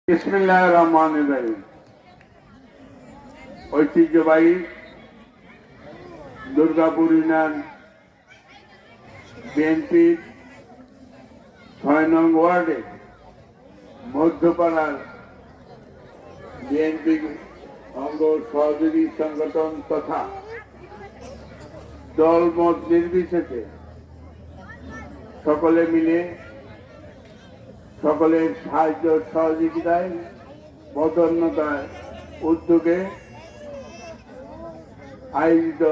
বিসমিল্লাহির রহমানির রহিম। ঐতিহ্যবাহী দুর্গাপুর ইউনিয়ন বিএনপির ৬ নং ওয়ার্ডে মধ্যপাড়ার বিএনপি অঙ্গ সহযোগী সংগঠন তথা দলমত নির্বিশেষে সকলে মিলে সকলের সাহায্য সহযোগিতায় বদান্যতায় উদ্যোগে আয়োজিত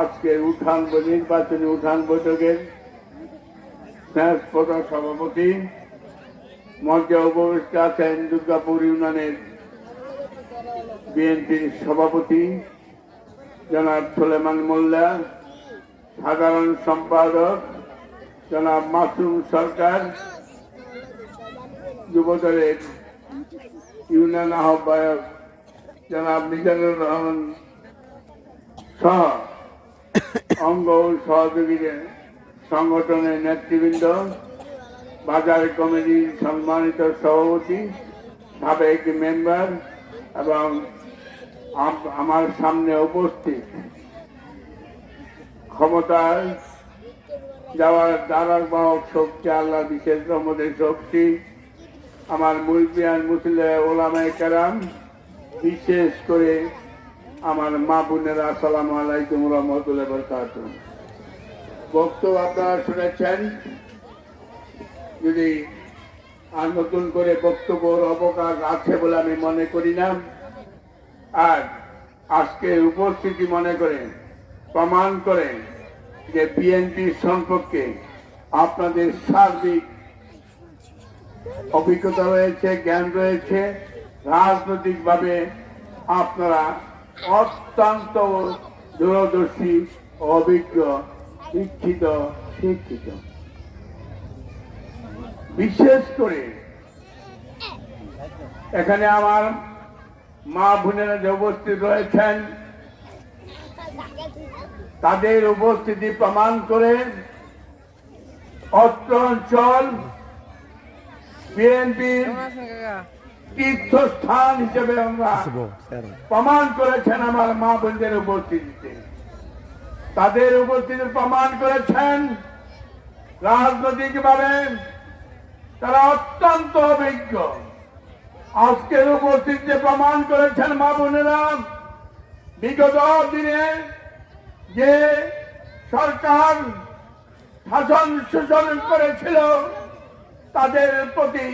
আজকের নির্বাচনী উঠান বৈঠকের স্নেহস্পর্শ সভাপতি মঞ্চে উপবিষ্ট আছেন দুর্গাপুর ইউনিয়নের বিএনপির সভাপতি জনাব সুলেমান মোল্লা, সাধারণ সম্পাদক জনাব মাসুম সরকার, যুবদলের ইউনিয়ন আহ্বায়ক জনাব মিজানুর রহমান সহ অঙ্গ সহযোগী সংগঠনের নেতৃবৃন্দ, বাজার কমিটির সম্মানিত সভাপতি, সাবেক মেম্বার এবং আমার সামনে উপস্থিত ক্ষমতায় যাওয়ার দ্বারার বাহক শক্তি, আল্লাহ বিশেষ রহমতের শক্তি, আমার মুরব্বিয়ান মুসলিম ওলামায়ে কেরাম, বিশেষ করে আমার মা বোনেরা, আসসালামু আলাইকুম ওয়া রাহমাতুল্লাহি ওয়া বারাকাতুহু। বক্তব্য আপনারা শুনেছেন, যদি আর নতুন করে বক্তব্যের অবকাশ আছে বলে আমি মনে করি না। আর আজকে উপস্থিতি মনে করে প্রমাণ করে যে বিএনপির সম্পর্কে আপনাদের সার্বিক অভিজ্ঞতা রয়েছে, জ্ঞান রয়েছে, রাজনৈতিকভাবে আপনারা অত্যন্ত দূরদর্শী, অভিজ্ঞ, শিক্ষিত। বিশেষ করে এখানে আমার মা বোনেরা যে উপস্থিত রয়েছেন, তাদের উপস্থিতি প্রমাণ করে অত্র অঞ্চল বিএনপির তীর্থস্থান হিসেবে আমরা প্রমাণ করেছেন। আমার মা বোনদের উপস্থিতিতে তাদের উপস্থিতি প্রমাণ করেছেন রাজনৈতিকভাবে তারা অত্যন্ত অভিজ্ঞ। আজকের উপস্থিতিতে প্রমাণ করেছেন মা বোনেরা বিগত দিনে যে সরকার শাসন শোষণ করেছিল তাদের প্রতি